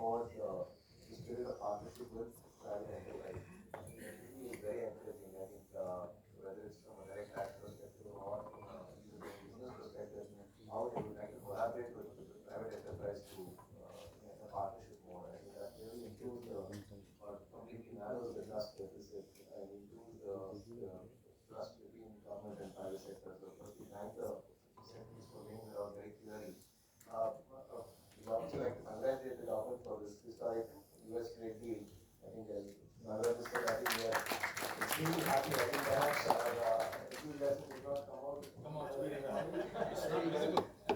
forward the spirit of partnership with private enterprise. I think that really is very encouraging. I think whether it's from a direct tax perspective or even from a business perspective, how they would like to collaborate with private enterprise to in a partnership mode. I think that really improves the or completely narrows the trust deficit and improves the trust between government and private sector. So first we thank the secretaries for laying it out very clearly. Uh, uh, we'd also like to congratulate the government for this historic US trade deal. I think as Nagaraja just said, I think we are extremely happy. I think perhaps our enthusiasm did not come out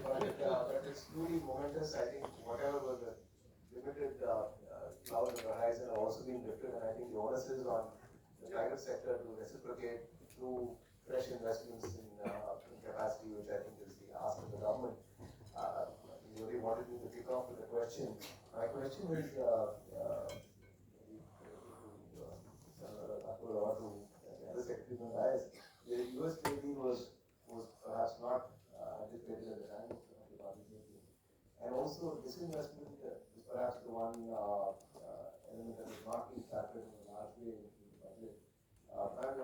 but it's truly momentous. I think whatever was the limited cloud on the horizon have also been lifted, and I think the onus is on the private sector to reciprocate through fresh investments in capacity, which I think is the ask of the government. You really wanted me to kick off with a question. My question is Senator Thakur or to the other secretaries on the the US trade deal was perhaps not anticipated at the time of the participation. And also, disinvestment is perhaps the one element that is not being factored in a large way into the budget. And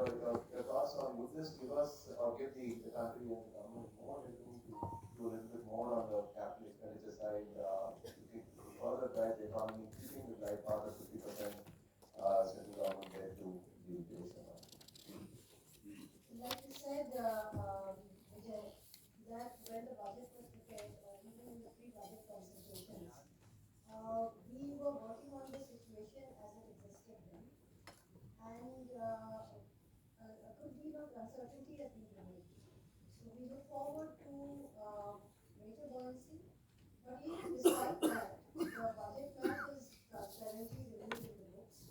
your thoughts on would this give us or give the country and the government more headroom to do a little bit more on the capital expenditure side to further drive the economy, keeping the glide path of 50% central government debt to the base amount? Like you said, Vijay, that when the budget was prepared, or even in the pre-budget consultations, we were working on the situation as it existed then, and a good deal of uncertainty has been removed. So we look forward to greater buoyancy, but even despite that, the budget map is transparently reviewed in the books,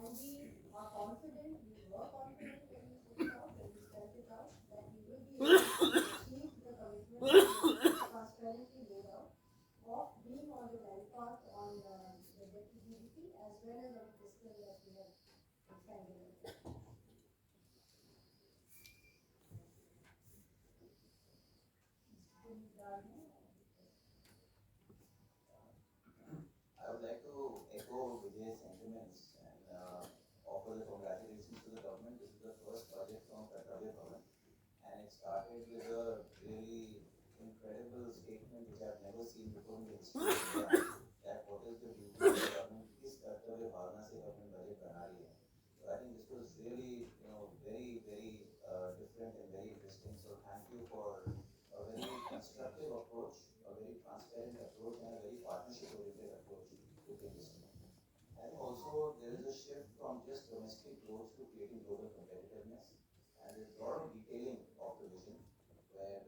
and we are confident, we were confident when we put it out, when we spelled it out, that we will be able to achieve the commitment transparently laid out of being on the right path on the debt to GDP as well as on the fiscal that we have triangulated. I would like to echo Vijay's sentiments and offer the congratulations to the government. This is the first project from Kartavya Bhavan, and it started with a really incredible statement which I've never seen before in the history of India. That what is the duty of the government? Is Kartavya Bhavana se government budget bana rahi hai. So I think this was really, very different and very interesting. So thank you for a very constructive approach, a very transparent approach, and a very partnership-oriented approach to the industry. And also there is a shift from just domestic growth to creating global competitiveness, and there's a lot of detailing of the vision where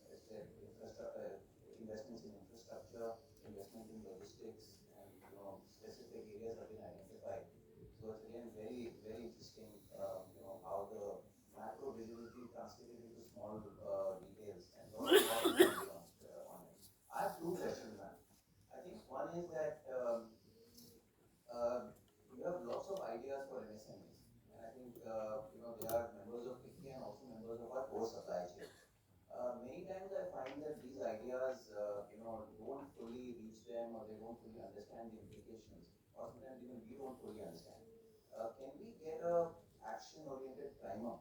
as I said, investments in infrastructure, investment in logistics, and specific areas have been identified. So it's again very interesting, how the macro vision is being translated into small details and a lot of details on it. I have two questions, man. I think one is that you have lots of ideas for MSMEs, and I think they are members of Ficci and also members of our core supply chain. Many times I find that these ideas, don't fully reach them, or they don't fully understand the implications, or sometimes even we don't fully understand. Can we get a action-oriented primer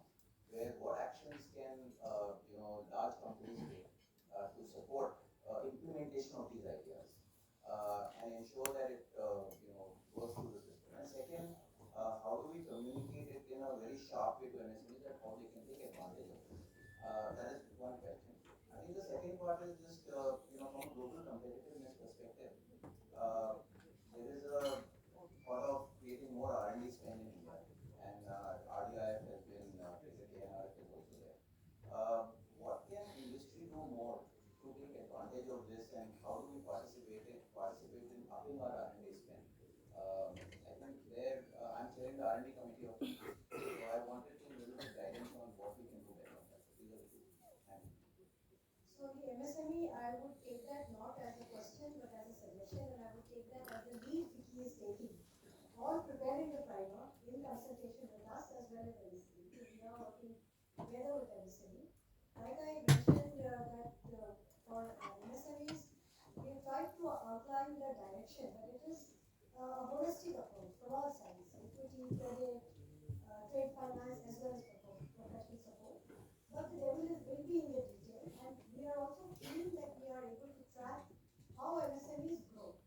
where what actions can large companies take to support implementation of these ideas and ensure that it works through the system? And second, how do we communicate it in a very sharp way to MSMEs that how they can take advantage of it? That is one question. I think the second part is just from a global competitiveness perspective, uh, there is a thought of creating more R&D spend in India, and RDIF has been created, ANRF is also there. What can industry do more to take advantage of this, and how do we participate in upping our R&D spend? I think there I'm chairing the R&D committee of Ficci, so I wanted to little bit guidance on what we can do better on that. These are the two. Thank you. So the MSME, I would take that not as a question but as a suggestion, and I would take that as the lead Vicky is taking on preparing the primer in consultation with us as well as MSME. We are working together with MSME. Like I mentioned that for MSMEs, we have tried to outline the direction, but it is a holistic approach from all sides: equity, credit, trade finance, as well as professional support. But the devil will be in the detail, and we are also keen that we are able to track how MSMEs grow.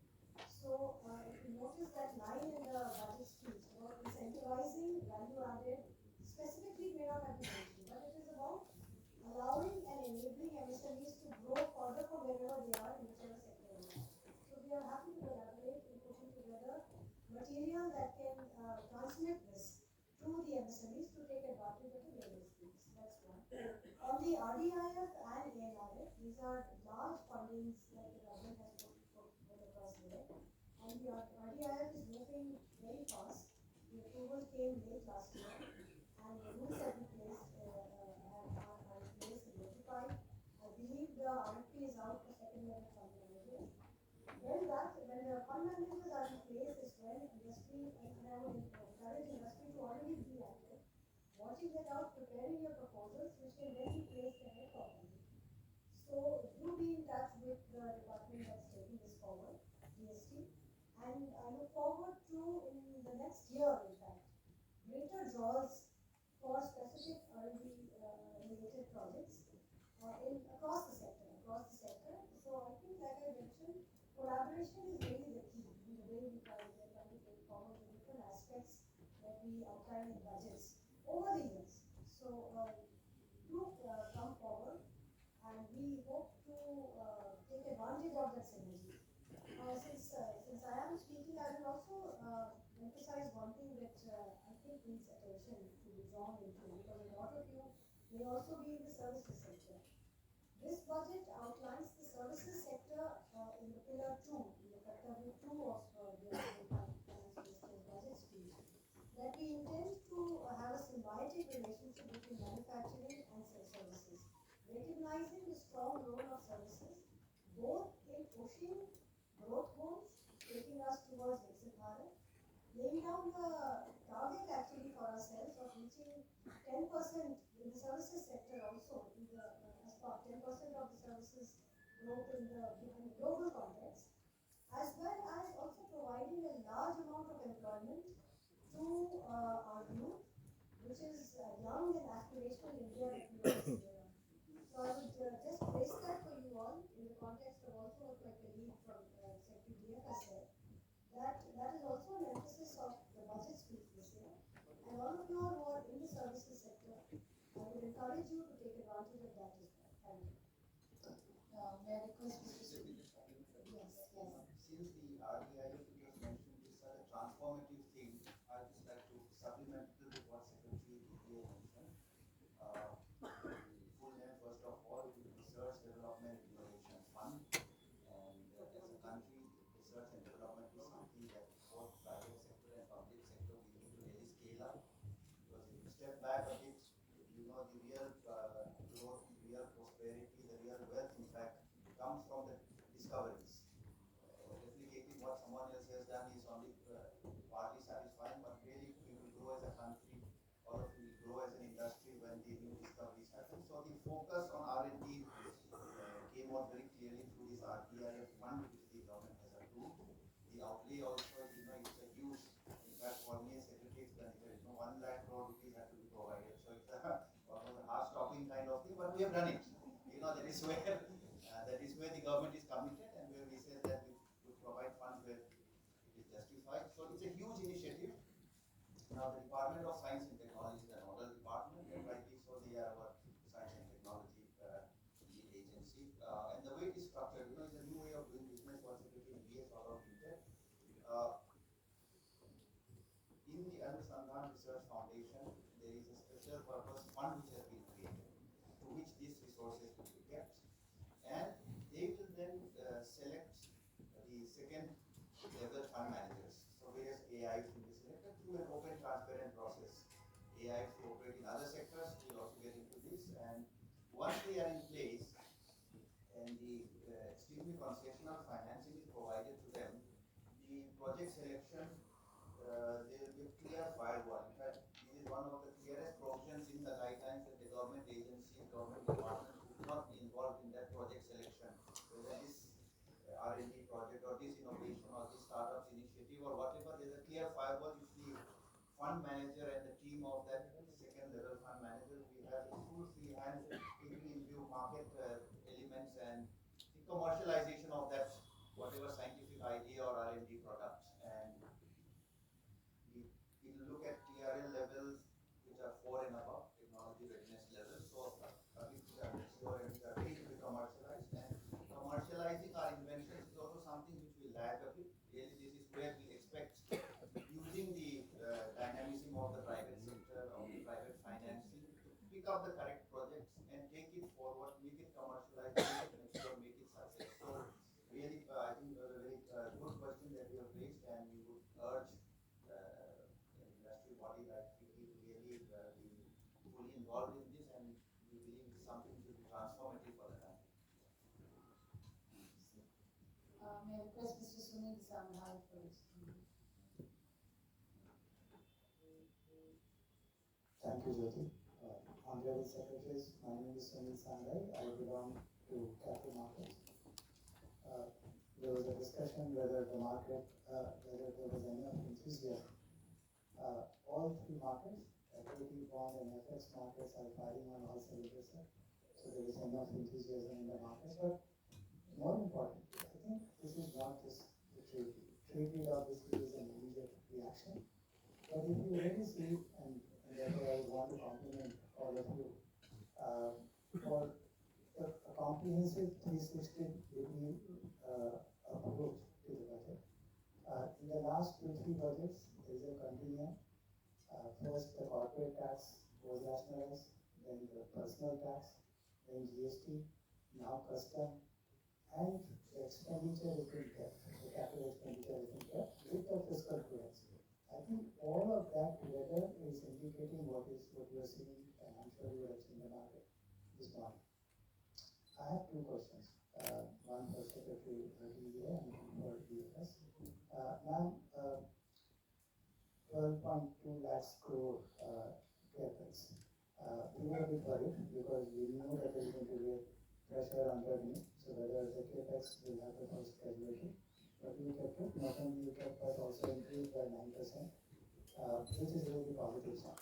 So, if you notice that line in the budget speech about incentivizing value added, specifically may not have been mentioned, but it is about allowing and enabling MSMEs to grow further from wherever they are in whichever sector they are. So we are happy to collaborate in putting together material that can transmit this to the MSMEs to take advantage of the various schemes. That's one. On the RDIF and ANRF, these are large fundings that the government has put across there. And the RDIF is moving very fast. The approval came late last year, and the rules have been placed, are in place and notified. I believe the RFP is out for second level fund managers. When the fund managers are in place is when industry, and I would encourage industry to already be active, watching it out, preparing your proposals, which can then be placed ahead properly. So do be in touch with the department that's taking this forward, DST, and I look forward to, in the next year, in fact, greater draws for specific R&D related projects across the sector, So I think, like I mentioned, collaboration is really the key in the way we are trying to take forward the different aspects that we outline in budgets over the years. So do come forward, and we hope to take advantage of that synergy. Since I am speaking, I will also emphasize one thing that I think needs attention to be drawn into, because a lot of you may also be in the services sector. This budget outlines the services sector in the pillar 2, in the Kartavya 2 of the Finance Minister's budget speech, that we intend to have a symbiotic relationship between manufacturing and services, recognizing the strong role of services both in pushing growth goals, taking us towards Viksit Bharat, laying down the target actually for ourselves of reaching 10% in the services sector also, in the, as part 10% of the services growth in the global context, as well as also providing a large amount of employment to our youth, which is young and aspirational India that we want to see around. So I would just place that for you all in the context of also what my colleague from Secretary DF has said, that is also an emphasis of the budget speech this year. And all of you who are in the services sector, I would encourage you to take advantage of that as well. Thank you. May I request Mr. Sudhi? Yes, yes. Since the RDIF you just mentioned is such a transformative thing, I would just like to supplement a little bit what Secretary DA mentioned. The full name, first of all, it is Research Development Innovation Fund. And as a country, research and development is something that both private sector and public sector we need to really scale up. Because if you step back a bit, you know the real growth, the real prosperity, the real wealth, in fact, comes from the discoveries. Replicating what someone else has done is only partly satisfying, but really we will grow as a country, all of you will grow as an industry when the new discoveries happen. So the focus on R&D came out very clearly through this RDIF fund which the government has approved. The outlay also, you know, it's a huge, in fact for me as secretary expenditure, you know, 1 lakh crore rupees have to be provided. So it's almost a heart-stopping kind of thing, but we have done it. You know, that is where the government is committed, and where we say that we provide funds where it is justified. So it's a huge initiative. Now the Department of Science and Technology is the nodal department, and rightly so they are our science and technology lead agency. And the way it is structured, you know, it's a new way of doing business for Secretary DA sort of hinted. In the Anusandhan Research Foundation, there is a special purpose fund which has been created, to which these resources will be kept. And they will then select the second level fund managers. So various AIs will be selected through an open, transparent process. AIs who operate in other sectors will also get into this, and once they are in place and the extremely concessional financing is provided to them, the project selection, there will be a clear firewall. In fact, this is one of the clearest provisions in the guidelines that the government agencies, government departments should not be involved in that project selection. Whether this R&D project or this involved in this, and we believe it is something which will be transformative for the country. May I request Mr. Sunil Samhal for his comment? Thank you, Jyoti. Honorable Secretaries, my name is Sunil Sandai. I belong to capital markets. There was a discussion whether the market, whether there was enough enthusiasm. All three markets, equity, bond, and FX markets are firing on all cylinders. So there is enough enthusiasm in the market. But more importantly, I think this is not just the trade deal. Trade deal obviously is an immediate reaction. But if you really see, and therefore I would want to compliment all of you for a comprehensive 360-degree approach to the budget. In the last 2-3 budgets, there is a continuum. First, the corporate tax was rationalized, then the personal tax, then GST, now custom, and the expenditure has been kept, the capital expenditure has been kept with the fiscal prudence. I think all of that together is indicating what you are seeing, and I'm sure you have seen the market this morning. I have two questions. One for Secretary DVA and one for DFS. Ma'am, 12.2 lakhs crore capex. We were a bit worried because we knew that there is going to be a pressure on revenue, so whether the capex will have the first casualty. But we kept it, not only we kept, but also increased by 9%, which is really positive sign.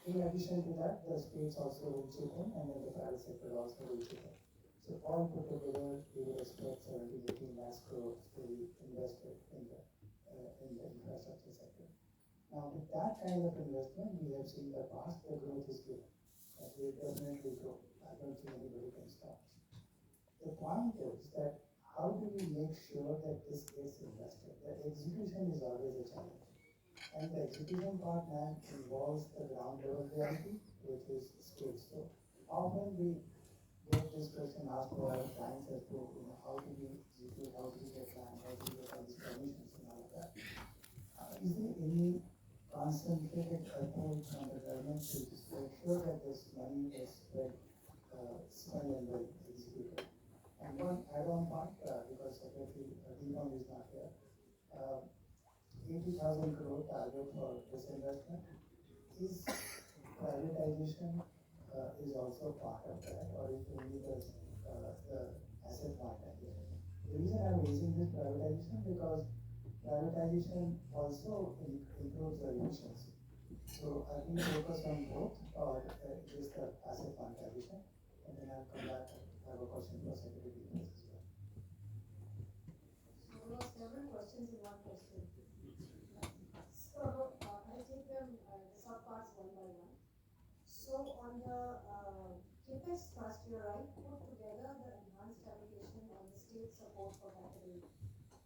In addition to that, the states also will chip in, and then the private sector also will chip in. So all put together, we would expect 17-18 lakhs crores to be invested in the infrastructure sector. Now, with that kind of investment, we have seen the past, the growth is good. That will definitely grow. I don't think anybody can stop. The point is that how do we make sure that this gets invested? The execution is always a challenge. And the execution part now involves the ground level reality, which is states. So often we get this question asked by our clients as to how do we execute, how do we get land, how do we get all these permissions and all of that. Is there any concentrated effort from the government to make sure that this money is spent and well executed? And one add-on part, because Secretary Deepan is not here, 80,000 crore target for this investment. Is privatization is also part of that, or is only the asset market here? The reason I'm raising this privatization because privatization also improves the efficiency. So are we focused on both, or just the asset monetization? And then I'll come back and have a question for Secretary Deepan as well. So there were several questions in one question. So I'll take them the subparts one by one. So on the CAPEX thrust, you're right, put together the enhanced allocation on the state support for capital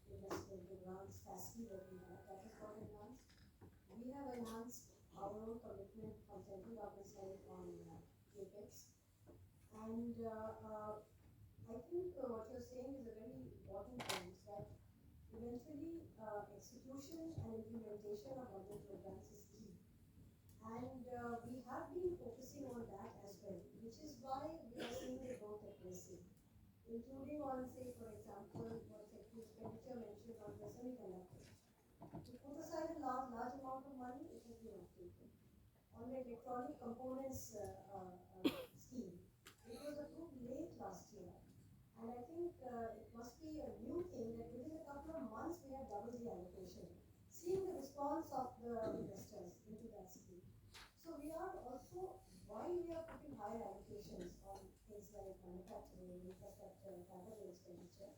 investment, the grants FASCI that we have, that is got enhanced. We have enhanced our own commitment from central government side on CAPEX. And I think what you're saying is a very important point, that eventually execution and implementation of budget programs is key. And we have been focusing on that as well, which is why we are seeing the growth aggressive, including on, say, for example, what Secretary Expenditure mentioned on the semiconductors. To put aside a large amount of money, it has been uptaken. On the electronic components scheme, it was approved late last year. And I think it must be a new thing that within a couple of months we have doubled the allocation, seeing the response of the investors into that scheme. So we are also, while we are putting higher allocations on things like manufacturing, infrastructure, capital expenditure,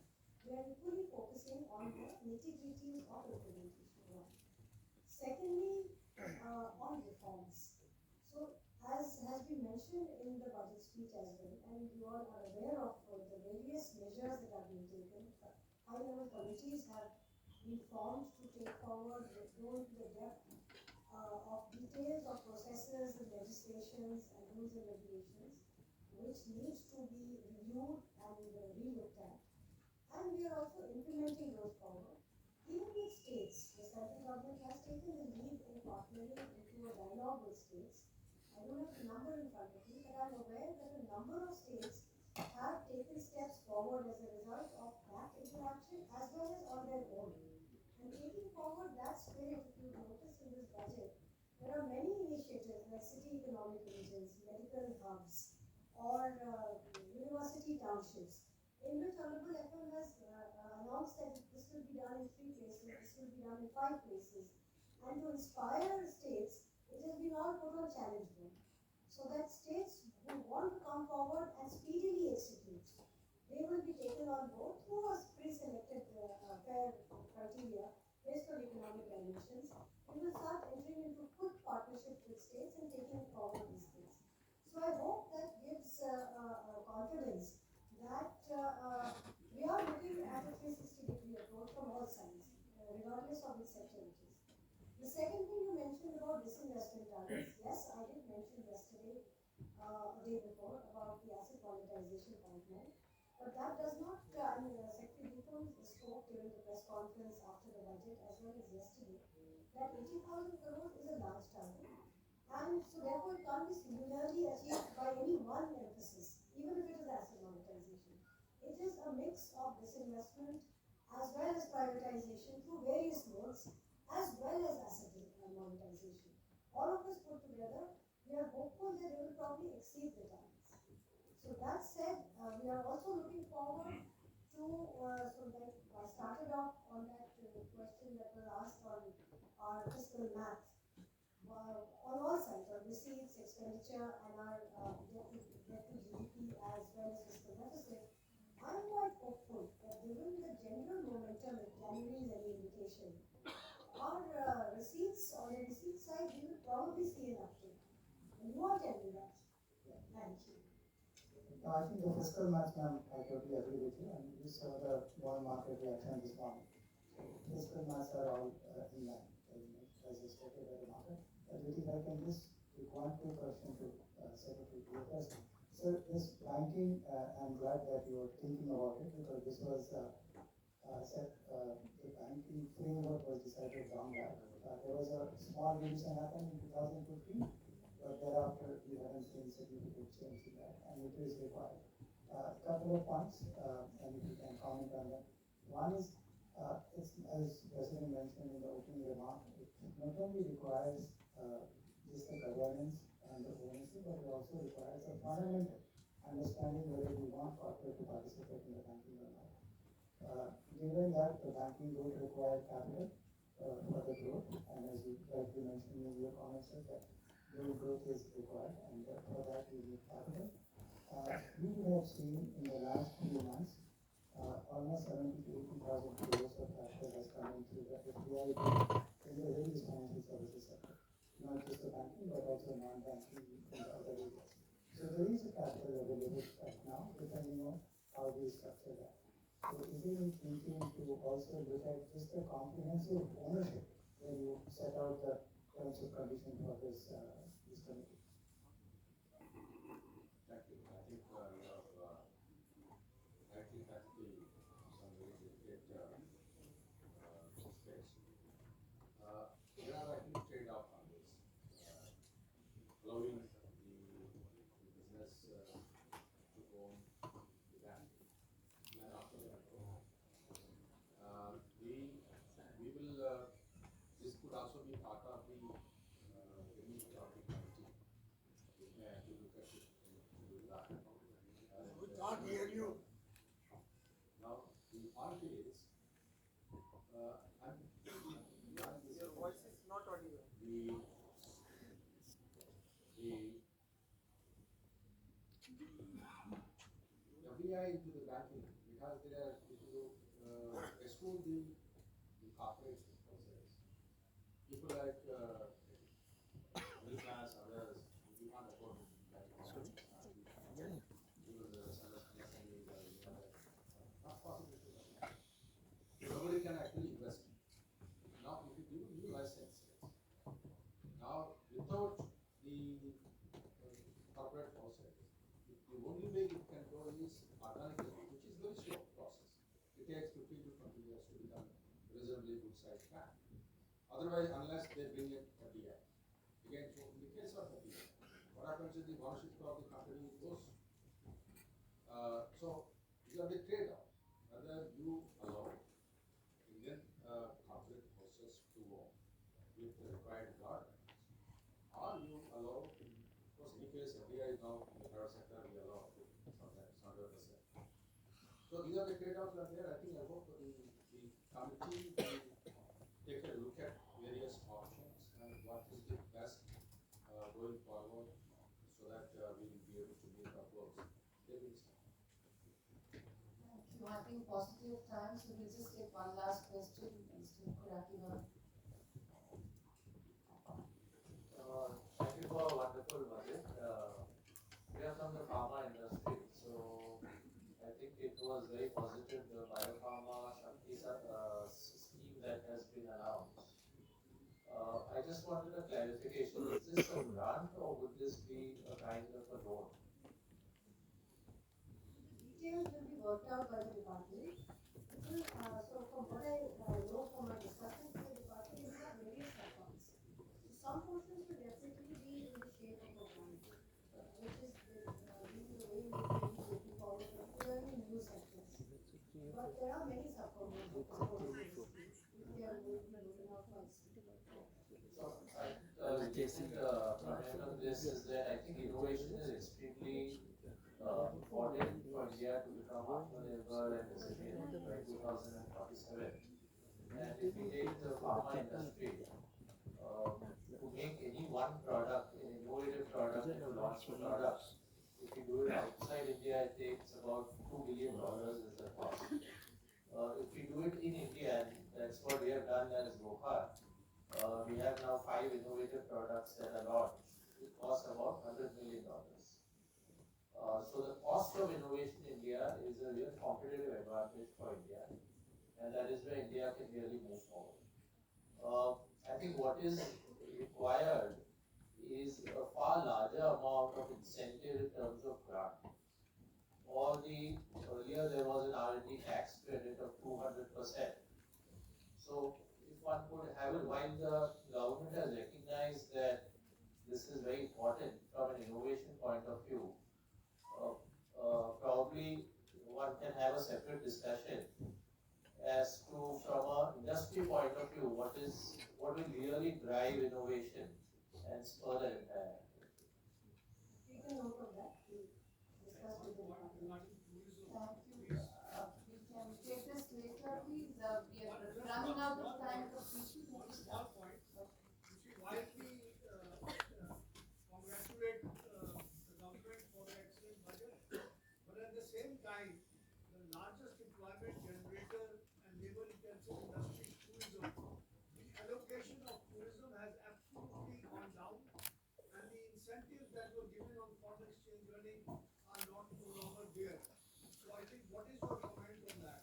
we are equally focusing on the nitty-gritties of implementation. One. Secondly, on reforms. So as has been mentioned in the budget speech as well, and you all are aware of the various measures that have been taken. High-level committees have been formed to take forward, go into the depth of details of processes and legislations and rules and regulations, which needs to be reviewed and re-looked at. And we are also implementing those forward. Even with states, the central government has taken the lead in partnering into a dialogue with states. And I don't have the number in front of me, but I'm aware that a number of states have taken steps forward as a result of that interaction as well as on their own. And taking forward that spirit, if you notice in this budget, there are many initiatives like city economic regions, medical hubs, or university townships, in which Honorable FM has announced that this will be done in 3 places, this will be done in 5 places. And to inspire states, it has been all put on challenge mode. So that states who want to come forward and speedily execute, they will be taken on board through a pre-selected fair criteria based on economic dimensions. We will start entering into quick partnerships with states and taking forward these things. So I hope that gives confidence that we are looking at a 360-degree approach from all sides, regardless of which sector it is. The second thing you mentioned about disinvestment targets, yes, I did mention yesterday, a day before, about the asset monetization pipeline. But that does not, Secretary Bhutan spoke during the press conference after the budget as well as yesterday, that 80,000 crores is a large target. And so therefore it can't be singularly achieved by any one emphasis, even if it is asset monetization. It is a mix of disinvestment as well as privatization through various modes, as well as asset monetization. All of this put together, we are hopeful that they will probably exceed the targets. So that said, we are also looking forward to, so like I started off on that question that was asked on our fiscal math. On all sides, our receipts, expenditure, and our debt to GDP as well as fiscal deficit, I'm quite hopeful that given the general momentum, if January is any indication, our receipts, on the receipt side, we will probably see an uptick. And you are telling that. Yeah. Thank you. I think the fiscal math, ma'am, I totally agree with you, and you saw the bond market reaction this morning. So fiscal maths are all in line, as expected by the market. If I can just take one quick question to Secretary Deepest. So this banking, I'm glad that you are thinking about it, because this was the banking framework was decided long back. There was a small revision happened in 2015, but thereafter we haven't seen significant change in that, and it is required. A couple of points, and if you can comment on them. One is, it's, as President mentioned in the opening remark, it not only requires just the governance and the ownership, but it also requires a fundamental understanding whether we want corporate to participate in the banking or not. Given that the banking would require capital for the growth, and as you rightly mentioned in your comments, that loan growth is required, and for that we need capital. We have seen in the last few months almost 70 to 80,000 crores of capital has come in through the FDI in the various financial services sector, not just the banking but also non-banking and other areas. So there is a capital available right now, depending on how we structure that. So is there any thinking to also look at just the comprehensive ownership when you set out the terms of condition for this committee? Thank you. I think you have rightly touched some very delicate space. There are, I think, trade-off on this. Allowing the business to own the bank and after control. We will, this could also be part of the remit of the committee. We may actually look at it to do that. We can't hear you. Now, the point is, I'm beyond this. Your voice is not audible. The FDI into the banking, because there are, if you exclude the corporate houses, people like middle class, others, we can't afford it. Not possible to them. Nobody can actually invest. Now, if you give new licenses, now without the corporate houses, the only way it can go is organically, which is very slow process. It takes 15 to 20 years to become reasonably good sized bank. Otherwise, unless they bring in FDI. Again, so in the case of FDI, what what happens if the ownership of the company goes? So these are the trade-offs. Whether you allow Indian corporate houses to work with the required guardrails, or you allow, of course, in any case, FDI is now in the private sector, we allow sometimes 100%. So these are the trade-offs that are there. I think I hope the committee will take a look at various options and what is the best going forward so that we will be able to meet our goals. David, Thank you. I think positive time, so we'll just take one last question and still wrapping up. Thank you for a wonderful budget. We are from the pharma industry, so I think it was very positive, the biopharma Shakti scheme that has been announced. I just wanted a clarification. Is this a grant or would this be a kind of a loan? Details will be worked out by the department. It will, so from what I know from my discussions with the department, it will have various subfunds. So some portions will definitely be in the shape of a grant, which is being the way we will be looking forward, particularly in new sectors. But there are many subcomponents which we are going to be looking out for. So I think comment on this is that I think innovation is extremely important for India to become Atmanirbhar and resilient by 2047. And if we take the pharma industry, to make any one product, an innovative product, and to launch a product, if you do it outside India, it takes about $2 billion is the cost. If we do it in India, and that's what we have done as Gopal, we have now 5 innovative products that are launched. It costs about $100 million. So the cost of innovation in India is a real competitive advantage for India, and that is where India can really move forward. I think what is required is a far larger amount of incentive in terms of grant. Earlier there was an R&D tax credit of 200%. So if one could have it, while the government has recognized that this is very important from an innovation point of view, probably one can have a separate discussion as to, from an industry point of view, what will really drive innovation and spur the entire. Take a note of that. We'll discuss with the department. Thank you. We can take this later, please. We are running out of time for Ficci. Small point. You see, while we congratulate the government for the excellent budget, but at the same time, the largest employment generator and labor intensive industry is tourism. The allocation of tourism has absolutely gone down, and the incentives that were given on foreign exchange earning are not no longer there. So I think, what is your comment on that?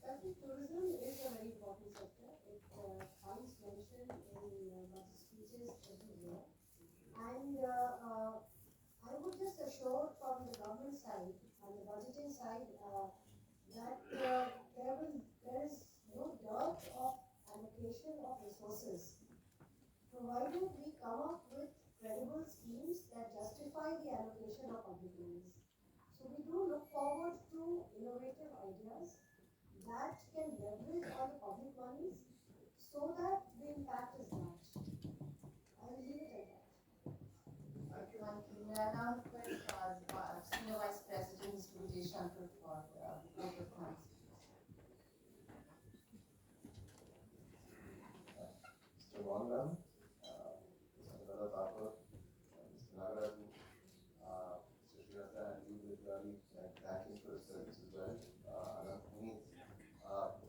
I think tourism is a very important sector. It finds mention in budget speeches everywhere. And I would just assure from the government side and the budgeting side that there is no dearth of allocation of resources, provided we come up with credible schemes that justify the allocation of public monies. So we do look forward to innovative ideas that can leverage on the public monies so that the impact is large. I will leave it at that. Thank you. Thank you. May I now request our Senior Vice President, Mr. Vijay Shankar, for vote of thanks. Mr. Wangam, Mr. Nada Thakur, Mr. Nagaraju, Mr. Shriyata, and you will really thank him for his service as well. Anand Puneet,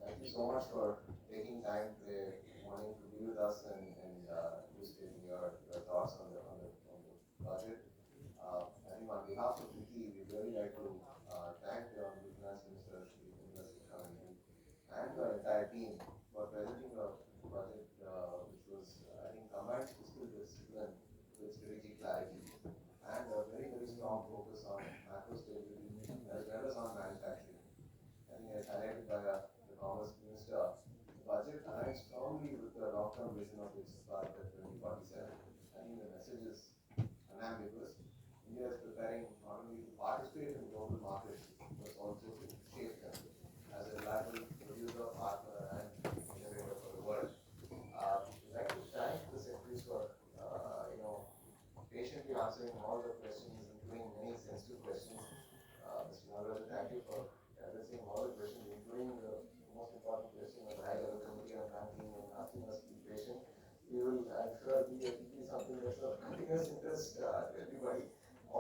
thank you so much for taking time today morning to be with us and illustrating your thoughts on the budget. I think on behalf of Ficci, we'd really like to thank the Honorable Finance Minister, Shri Nirmala Sitharaman, and the entire team for presenting a budget which was, I think, combined fiscal discipline with strategic clarity and a very, very strong focus on macro stability as well as on manufacturing. I think as highlighted by the Commerce Minister, the budget aligns strongly with the long-term vision of Viksit Bharat 2047. I think the message is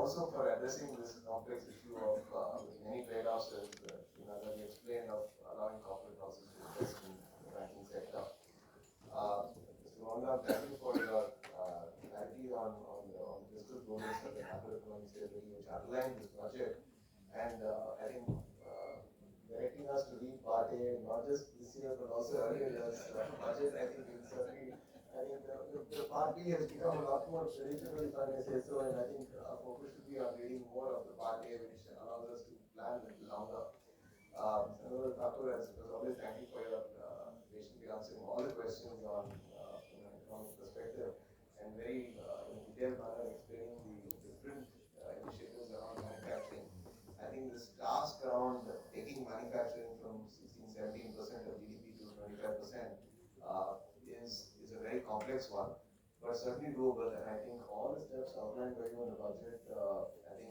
also for addressing this complex issue of with many trade-offs, as that you explained, of allowing corporate houses to invest in the banking sector. Mr. Mohandas, thank you for your clarity on the fiscal progress of the macroeconomic stability, which underlines this budget. And I think directing us to read Part A, not just this year, but also earlier years budget, I think will certainly, I think the Part B has become a lot more predictable, if I may say so, and I think our focus should be on reading more of the Part A, which allows us to plan a little longer. Senator Thakur, as always, thank you for your patiently answering all the questions on from an economic perspective and very in a detailed manner explaining the different initiatives around manufacturing. I think this task around taking manufacturing from 16-17% of GDP to 25% is a very complex one, but certainly doable. And I think all the steps outlined by you in the budget, I think